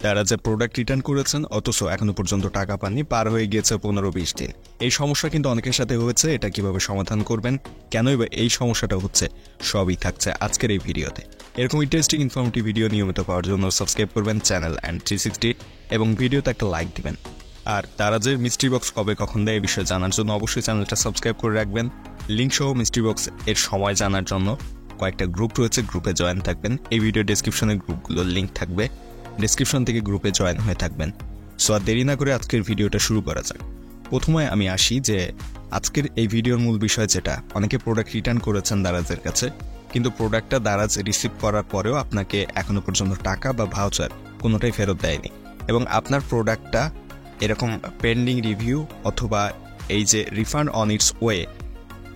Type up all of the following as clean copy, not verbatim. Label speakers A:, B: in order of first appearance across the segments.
A: তারা যে product return করেছেন অথচ এখনো পর্যন্ত টাকা পাননি, পার হয়ে গিয়েছে 15-20 দিন। এই সমস্যা কিন্তু অনেকের সাথে হয়েছে। এটা কিভাবে সমাধান করবেন, কেনই বা এই সমস্যাটা হচ্ছে, সবই থাকছে আজকের এই ভিডিওতে। এরকম ইন্টারেস্টিং ইনফরমেটিভ ভিডিও নিয়মিত পাওয়ার জন্য সাবস্ক্রাইব করবেন চ্যানেল অ্যান্ড 360 এবং ভিডিওতে একটা লাইক দিবেন। আর দারাজের মিস্ট্রি বক্স কবে কখন দেয় এই বিষয়ে জানার জন্য অবশ্যই চ্যানেলটা সাবস্ক্রাইব করে রাখবেন। লিঙ্ক সহ মিস্ট্রি বক্স এর সময় জানার জন্য কয়েকটা গ্রুপ রয়েছে, গ্রুপে জয়েন থাকবেন। এই ভিডিও ডেসক্রিপশনে গ্রুপগুলোর লিঙ্ক থাকবে, ডেসক্রিপশন থেকে গ্রুপে জয়েন হয়ে থাকবেন। সো আর দেরি না করে আজকের ভিডিওটা শুরু করা যাক। প্রথমে আমি আসি যে আজকের এই ভিডিওর মূল বিষয় যেটা, অনেকে প্রোডাক্ট রিটার্ন করেছেন দারাজের কাছে, কিন্তু প্রোডাক্টটা দারাজ রিসিভ করার পরেও আপনাকে এখনো পর্যন্ত টাকা বা ভাউচার কোনোটাই ফেরত দেয়নি, এবং আপনার প্রোডাক্টটা এরকম পেন্ডিং রিভিউ অথবা এই যে রিফান্ড অন ইটস ওয়ে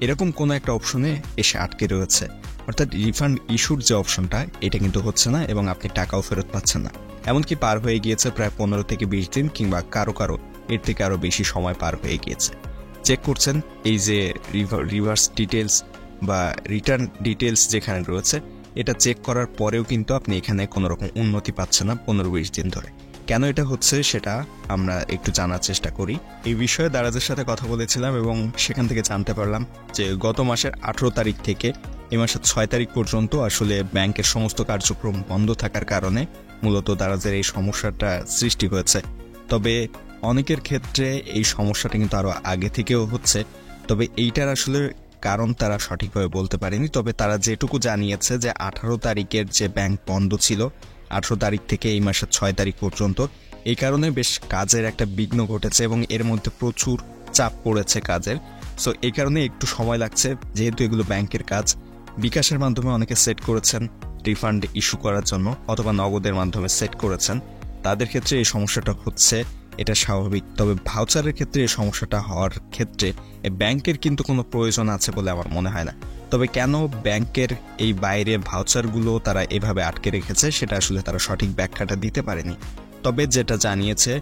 A: এরকম কোনো একটা অপশনে এসে আটকে রয়েছে। অর্থাৎ রিফান্ড ইস্যুর যে অপশনটা, এটা কিন্তু হচ্ছে না এবং আপনি টাকাও ফেরত পাচ্ছেন না। এমনকি পার হয়ে গিয়েছে প্রায় 15-20 দিন, কিংবা কারো এর থেকে আরও বেশি সময় পার হয়ে গিয়েছে। চেক করছেন এই যে রিভার্স ডিটেলস বা রিটার্ন ডিটেলস যেখানে রয়েছে, এটা চেক করার পরেও কিন্তু আপনি এখানে কোনো রকম উন্নতি পাচ্ছেন না 15-20 দিন ধরে। কেন এটা হচ্ছে সেটা আমরা একটু জানার চেষ্টা করি। এই বিষয়ে দারাজের সাথে কথা বলেছিলাম এবং সেখান থেকে জানতে পারলাম যে গত মাসের 18 তারিখ থেকে এই মাসের 6 তারিখ পর্যন্ত আসলে ব্যাংকের সমস্ত কার্যক্রম বন্ধ থাকার কারণে মূলত দারাজের এই সমস্যাটা সৃষ্টি হয়েছে। তবে অনেকের ক্ষেত্রে এই সমস্যাটা কিন্তু আরও আগে থেকেও হচ্ছে, তবে এইটার আসলে কারণ তারা সঠিকভাবে বলতে পারেনি। তবে তারা যেটুকু জানিয়েছে যে 18 তারিখের যে ব্যাংক বন্ধ ছিল, 18 তারিখ থেকে এই মাসের 6 তারিখ পর্যন্ত, এই কারণে বেশ কাজের একটা বিঘ্ন ঘটেছে এবং এর মধ্যে প্রচুর চাপ পড়েছে কাজের। সো এই কারণে একটু সময় লাগছে, যেহেতু এগুলো ব্যাংকের কাজ। বিকাশের মাধ্যমে অনেকে সেট করেছেন রিফান্ড ইস্যু করার জন্য, অথবা নগদের মাধ্যমে সেট করেছেন, তাদের ক্ষেত্রে এই সমস্যাটা হচ্ছে, এটা স্বাভাবিক। তবে ভাউচারের ক্ষেত্রে এই সমস্যাটা হওয়ার ক্ষেত্রে ব্যাংকের কিন্তু কোনো প্রয়োজন আছে বলে আমার মনে হয় না। তবে কেন ব্যাংকের এই বাইরে ভাউচারগুলো তারা এভাবে আটকে রেখেছে, সেটা আসলে তারা সঠিক ব্যাখ্যাটা দিতে পারেনি। তবে যেটা জানিয়েছে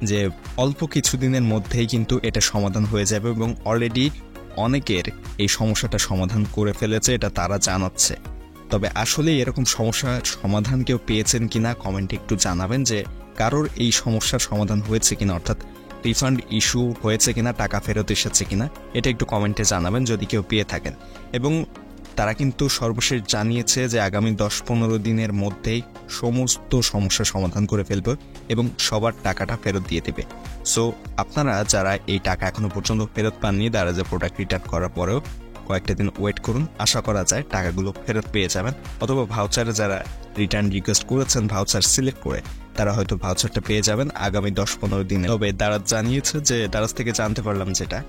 A: যে অল্প কিছুদিনের মধ্যেই কিন্তু এটা সমাধান হয়ে যাবে এবং অলরেডি অনেকের এই সমস্যাটা সমাধান করে ফেলেছে, এটা তারা জানাচ্ছে। তবে আসলে এরকম সমস্যার সমাধান কেউ পেয়েছেন কিনা কমেন্টে একটু জানাবেন, যে কারোর এই সমস্যার সমাধান হয়েছে কিনা, অর্থাৎ রিফান্ড ইস্যু হয়েছে কিনা, টাকা ফেরত এসেছে কিনা, এটা একটু কমেন্টে জানাবেন যদি কেউ পেয়ে থাকেন। এবং তারা কিন্তু সর্বশেষ জানিয়েছে যে আগামী 10-15 দিনের মধ্যেই সমস্ত সমস্যার সমাধান করে ফেলবে এবং সবার টাকাটা ফেরত দিয়ে দেবে। সো আপনারা যারা এই টাকা এখনো পর্যন্ত ফেরত পাননি, দারাজে প্রোডাক্ট রিটার্ন করার পরেও কয়েকটা দিন ওয়েট করুন, আশা করা যায় টাকাগুলো ফেরত পেয়ে যাবেন। অথবা ভাউচারে যারা রিটার্ন রিকোয়েস্ট করেছেন ভাউচার সিলেক্ট করে, তারা হয়তো ভাউচারটা পেয়ে যাবেন আগামী 10-15 দিনে। তবে দারাজ জানিয়েছে, যে দারাজ থেকে জানতে পারলাম যেটা,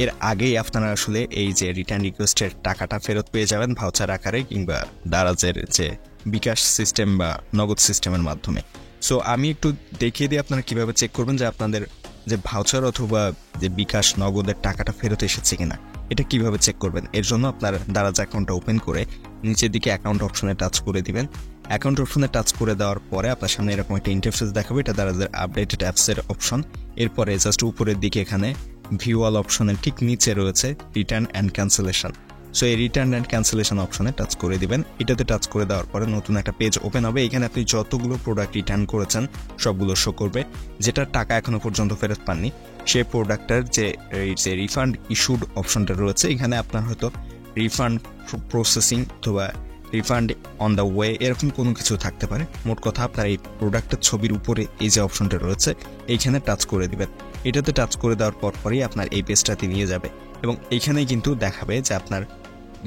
A: এর আগেই আপনারা আসলে এই যে রিটার্ন রিকোয়েস্টের টাকাটা ফেরত পেয়ে যাবেন ভাউচার আকারে, কিংবা দারাজের যে বিকাশ সিস্টেম বা নগদ সিস্টেমের মাধ্যমে। সো আমি একটু দেখিয়ে দিই আপনারা কিভাবে চেক করবেন যে আপনাদের যে ভাউচার অথবা যে বিকাশ নগদের টাকাটা ফেরত এসেছে কিনা, এটা কিভাবে চেক করবেন। এর জন্য আপনার দারাজ অ্যাকাউন্টটা ওপেন করে নিচের দিকে অ্যাকাউন্ট অপশনে টাচ করে দিবেন। অ্যাকাউন্ট অপশনে টাচ করে দেওয়ার পরে আপনার সামনে এরকম একটা ইন্টারফেস দেখাবে, এটা দারাজের আপডেটেড অ্যাপসের অপশন। এরপরে জাস্ট উপরের দিকে এখানে ভিউ অল অপশনের ঠিক নিচে রয়েছে রিটার্ন অ্যান্ড ক্যান্সেলেশন। সো এই রিটার্ন অ্যান্ড ক্যান্সেলেশন অপশনে টাচ করে দিবেন। এটাতে টাচ করে দেওয়ার পরে নতুন একটা পেজ ওপেন হবে। এখানে আপনি যতগুলো প্রোডাক্ট রিটার্ন করেছেন সবগুলো শো করবে। যেটার টাকা এখনো পর্যন্ত ফেরত পাননি, সেই প্রোডাক্টটার যে রিফান্ড ইস্যুড অপশনটা রয়েছে, এখানে আপনার হয়তো রিফান্ড প্রসেসিং অথবা রিফান্ড অন দ্য ওয়ে এরকম কোনো কিছু থাকতে পারে। মোট কথা আপনার এই প্রোডাক্টের ছবির উপরে এই যে অপশনটা রয়েছে, এইখানে টাচ করে দিবেন। এটাতে টাচ করে দেওয়ার পরই আপনার এই পেজটাতে নিয়ে যাবে এবং এইখানেই কিন্তু দেখাবে যে আপনার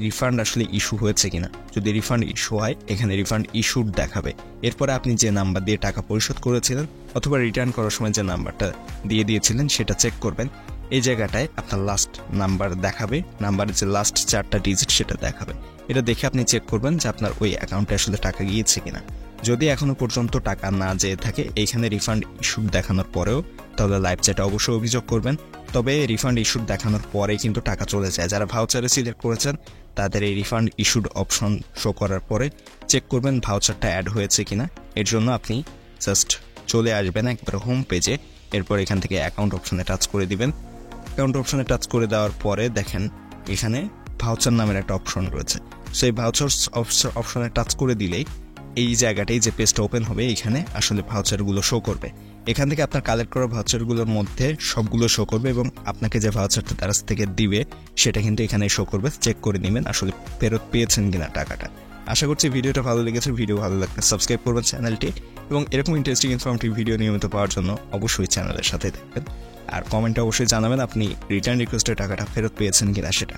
A: রিফান্ড আসলে ইস্যু হয়েছে কিনা। যদি রিফান্ড ইস্যু হয়, এখানে রিফান্ড ইস্যুড দেখাবে। এরপরে আপনি যে নাম্বার দিয়ে টাকা পরিশোধ করেছিলেন অথবা রিটার্ন করার সময় যে নাম্বারটা দিয়ে দিয়েছিলেন সেটা চেক করবেন। এই জায়গাটায় আপনার লাস্ট নাম্বার দেখাবে, নাম্বারের যে লাস্ট 4টা ডিজিট সেটা দেখাবে। এটা দেখে আপনি চেক করবেন যে আপনার ওই অ্যাকাউন্টে আসলে টাকা গিয়েছে কিনা। যদি এখনো পর্যন্ত টাকা না যেয়ে থাকে, এইখানে রিফান্ড ইস্যু দেখানোর পরেও, তাহলে লাইভ চ্যাটে অবশ্যই অভিযোগ করবেন। তবে রিফান্ড ইস্যুড দেখানোর পরেই কিন্তু টাকা চলে যায়। যারা ভাউচারে সিলেক্ট করেছেন তাদের এই রিফান্ড ইস্যুড অপশন শো করার পরে চেক করবেন ভাউচারটা অ্যাড হয়েছে কিনা। এর জন্য আপনি জাস্ট চলে আসবেন একবার হোম পেজে, এরপর এখান থেকে অ্যাকাউন্ট অপশনে টাচ করে দিবেন। অ্যাকাউন্ট অপশনে টাচ করে দেওয়ার পরে দেখেন এখানে ভাউচার নামের একটা অপশন রয়েছে। সেই ভাউচার অপশনে টাচ করে দিলেই এই জায়গাটাই যে পেজটা ওপেন হবে এখানে আসলে ভাউচারগুলো শো করবে। এখান থেকে আপনার কালেক্ট করা ভাউচারগুলোর মধ্যে সবগুলো শো করবে এবং আপনাকে যে ভাউচারটা তার কাছ থেকে দিবে সেটা কিন্তু এখানে শো করবে। চেক করে নেবেন আসলে ফেরত পেয়েছেন কিনা টাকাটা। আশা করছি ভিডিওটা ভালো লেগেছে। ভিডিও ভালো লাগলে সাবস্ক্রাইব করবেন চ্যানেলটি এবং এরকম ইন্টারেস্টিং ইনফরমেটিভ ভিডিও নিয়মিত পাওয়ার জন্য অবশ্যই চ্যানেলের সাথে থাকবেন। আর কমেন্টে অবশ্যই জানাবেন আপনি রিটার্ন রিকোয়েস্টের টাকাটা ফেরত পেয়েছেন কিনা সেটা।